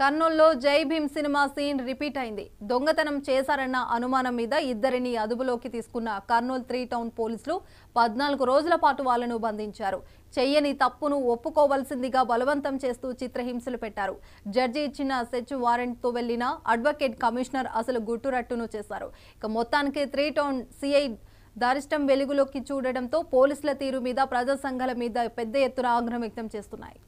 కర్నూలులో జై Bhim cinema scene repeat అయింది. దొంగతనం చేశారన్న అనుమానం మీద ఇద్దరిని అదుపులోకి తీసుకున్న కర్నూలు 3 టౌన్ పోలీసులు 14 రోజుల పాటు వాళ్ళను బంధించారు. చెయ్యని తప్పును ఒప్పుకోవాల్సిందిగా బలవంతం చేస్తూ చిత్రహింసలు పెట్టారు. జడ్జి ఇచ్చిన సెర్చ్ వారెంట్ తో వెళ్లిన అడ్వకేట్ కమిషనర్ అసలు గుట్టురట్టును చేశారు. ఇక మొత్తానికి 3 టౌన్ సిఐ దారిష్టం వెలుగులోకి చూడడంతో పోలీసుల తీరు మీద ప్రజా సంఘాల మీద పెద్ద ఎత్తున ఆగ్రహం వ్యక్తం చేస్తున్నాయి.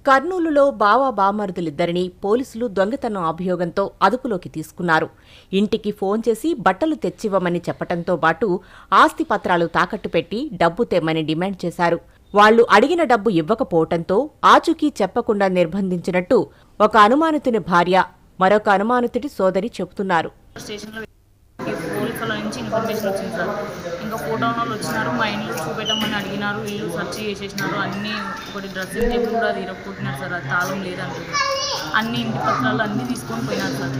కర్నూలులో బావా బామరుదులిద్దరిని పోలీసులు దొంగతనం అభియోగంతో అదుపులోకి తీసుకున్నారు. ఇంటికి ఫోన్ చేసి బట్టలు తెచ్చివ్వమని చెప్పడంతో పాటు ఆస్తి పత్రాలు తాకట్టు పెట్టి డబ్బు తెమ్మని డిమాండ్ చేశారు. వాళ్లు అడిగిన డబ్బు ఇవ్వకపోవడంతో ఆచూకీ చెప్పకుండా నిర్బంధించినట్టు ఒక అనుమానితుని భార్య, మరొక అనుమానితుడి సోదరి చెబుతున్నారు. పోలీసుల నుంచి ఇన్ఫర్మేషన్ వచ్చింది సార్. ఇంకా ఫోటో వాళ్ళు వచ్చినారు, మా ఇంట్లో చూపెట్టమని అడిగినారు. వీళ్ళు సెర్చ్ చేసేసినారు. అన్నీ ఒకటి డ్రెస్సింగ్ టేబుల్ కూడా అది ఇరగొట్టినారు సార్. అది తాళం లేదంటే అన్ని ఇంటి పత్రాలు అన్నీ తీసుకొని పోయినారు సార్.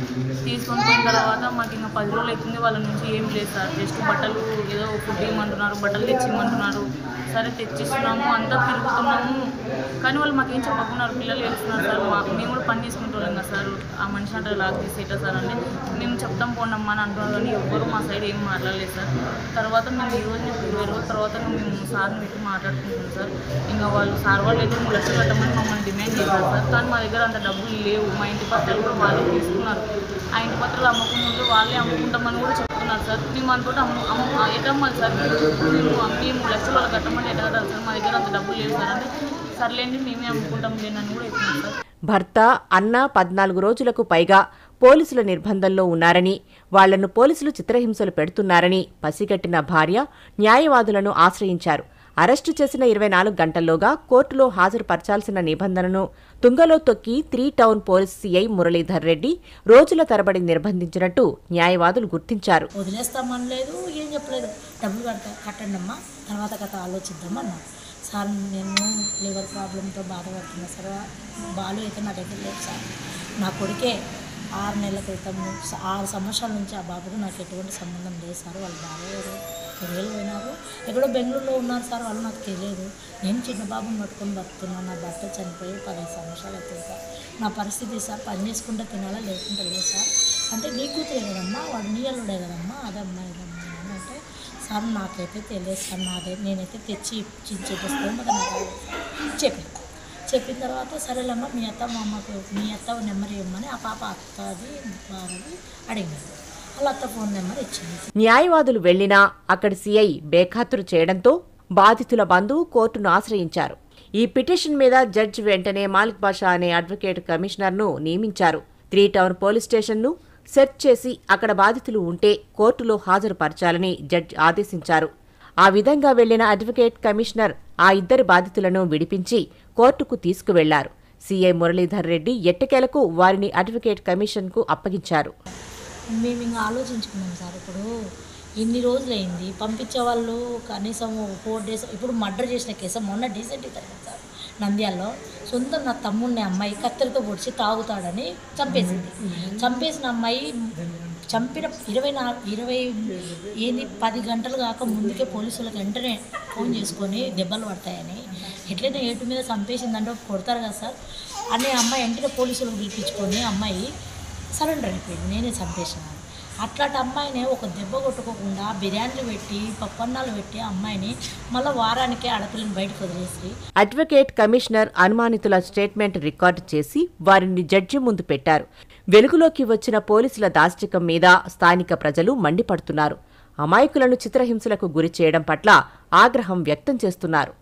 తీసుకొని పోయిన తర్వాత మాకు ఇంకా 10 రోజులు అవుతుంది. వాళ్ళ నుంచి ఏం లేదు సార్. జస్ట్ బట్టలు ఏదో ఫుడ్ ఇవ్వమంటున్నారు, బట్టలు తెచ్చివ్వమంటున్నారు. సరే తెచ్చిస్తున్నాము, అంతా తిరుగుతున్నాము. కానీ వాళ్ళు మాకేం చెప్పకున్నారు. పిల్లలు ఏడుస్తున్నారు సార్. మేము కూడా పని చేసుకుంటాం కదా సార్. ఆ మనిషి అంటే లాగ్ తీసేట సార్ అంటే మేము చెప్తాం పోండమ్మా అని అంటున్నారు. కానీ ఎవ్వరు మా సైడ్ ఏం మాట్లాడలేదు సార్. తర్వాత మేము ఈరోజు 20 రోజుల తర్వాత మేము సార్ని పెట్టి మాట్లాడుకుంటున్నాం సార్. ఇంకా వాళ్ళు సార్ వాళ్ళు అయితే 3 లక్షలు కట్టమని మమ్మల్ని డిమాండ్ చేశారు సార్. కానీ మా దగ్గర అంత డబ్బులు లేవు. మా ఇంటి పత్రాలు కూడా వాళ్ళే తీసుకున్నారు. ఆ ఇంటి పత్రాలు అమ్ముకుంటుంటే వాళ్ళే అమ్ముకుంటామని కూడా చెప్తున్నారు సార్. మేము అనుకుంటే ఎటమ్మాలి సార్. మేము 3 లక్షలు వాళ్ళు కట్టమని ఎటగడాలి సార్. మా దగ్గర అంత డబ్బులు లేవు సార్ అంటే సర్లేండి మేమే అమ్ముకుంటాం లేనని కూడా చెప్తున్నాం సార్. భర్త, అన్న 14 రోజులకు పైగా పోలీసుల నిర్బంధంలో ఉన్నారని, వాళ్లను పోలీసులు చిత్రహింసలు పెడుతున్నారని పసిగట్టిన భార్య న్యాయవాదులను ఆశ్రయించారు. అరెస్టు చేసిన 24 గంటల్లోగా కోర్టులో హాజరుపరచాల్సిన నిబంధనను తుంగలో తొక్కి 3 town police CI Muralidhar Reddy రోజుల తరబడి నిర్బంధించినట్టు న్యాయవాదులు గుర్తించారు. వదిలేస్తామనలేదు, ఏం చెప్పలేదు. డబ్బులు కట్టండి అమ్మా, తర్వాత కథ ఆలోచిద్దామన్నా. సార్ నేను లివర్ ప్రాబ్లంతో బాధపడుతున్నా సార్. బాలు అయితే నా దగ్గర లేదు సార్. నా కొడుకే 6 నెలల క్రితం 6 సంవత్సరాల నుంచి ఆ బాబుకు నాకు ఎటువంటి సంబంధం లేదు సార్. వాళ్ళు బాగా 2 పోయినారు, ఎక్కడో బెంగళూరులో ఉన్నారు సార్. వాళ్ళు నాకు తెలియదు. నేను చిన్న బాబుని పట్టుకొని బతున్నాను. నా భర్త చనిపోయి 15 సంవత్సరాలు అవుతుంది సార్. నా పరిస్థితి సార్, పని చేసుకుంటే తినాలా లేకుంటే లేదు సార్. అంటే నీ కూతురే కదమ్మా, వాడు నీ అల్లుడే కదమ్మా, అదమ్మా ఇదమ్మా అంటే సార్ నాకైతే తెలియదు సార్. నేనైతే తెచ్చి చూపిస్తాను చెప్పిన తర్వాత సరేలేమ్మా మీ అత్త మా అమ్మకు మీ అత్త నెంబర్ ఇవ్వమని ఆ పాప అత్తది బాబుది అడిగారు. వాళ్ళ అత్త ఫోన్ నెంబర్ ఇచ్చింది. న్యాయవాదులు వెళ్లినా అక్కడి సీఐ బేఖాతురు చేయడంతో బాధితుల బంధువు కోర్టును ఆశ్రయించారు. ఈ పిటిషన్ మీద జడ్జి వెంటనే మాలిక్ బాషా అనే అడ్వకేట్ కమిషనర్ను నియమించారు. 3 టౌన్ పోలీస్ స్టేషన్ను సెర్చ్ చేసి అక్కడ బాధితులు ఉంటే కోర్టులో హాజరుపరచాలని జడ్జి ఆదేశించారు. ఆ విధంగా వెళ్లిన అడ్వకేట్ కమిషనర్ ఆ ఇద్దరి బాధితులను విడిపించి కోర్టుకు తీసుకువెళ్లారు. సీఐ మురళీధర్ రెడ్డి ఎట్టకేలకు వారిని అడ్వకేట్ కమిషన్కు అప్పగించారు. మేము ఇంకా ఆలోచించుకున్నాం సార్. ఇప్పుడు ఇన్ని రోజులైంది పంపించే వాళ్ళు కనీసం 4 డేస్. ఇప్పుడు మర్డర్ చేసిన కేసు మొన్న డీసెంట్ జరిగింది సార్ నంద్యాలలో. సొంతం నా తమ్ముడిని అమ్మాయి కత్తెరతో పొడిచి తాగుతాడని చంపేసింది. చంపేసిన అమ్మాయి చంపిన 10 గంటలు కాక ముందుకే పోలీసులకు వెంటనే ఫోన్ చేసుకొని దెబ్బలు పడతాయని, ఎట్లయినా ఏటు మీద చంపేసిందంటే కొడతారు కదా సార్ అనే అమ్మాయి వెంటనే పోలీసులకు పిలిపించుకొని అమ్మాయి సరెండర్ అయిపోయింది. నేనే చంపేసినాను. అట్లాంటి అమ్మాయిని ఒక దెబ్బ కొట్టుకోకుండా బిర్యానీలు పెట్టి పప్పన్నాలు పెట్టి అమ్మాయిని మళ్ళీ వారానికే ఆడపిల్లని బయటకు వదిలేసి అడ్వకేట్ కమిషనర్ అనుమానితుల స్టేట్మెంట్ రికార్డు చేసి వారిని జడ్జి ముందు పెట్టారు. వెలుగులోకి వచ్చిన పోలీసుల దాష్టికం మీద స్థానిక ప్రజలు మండిపడుతున్నారు. అమాయకులను చిత్రహింసలకు గురి చేయడం పట్ల ఆగ్రహం వ్యక్తం చేస్తున్నారు.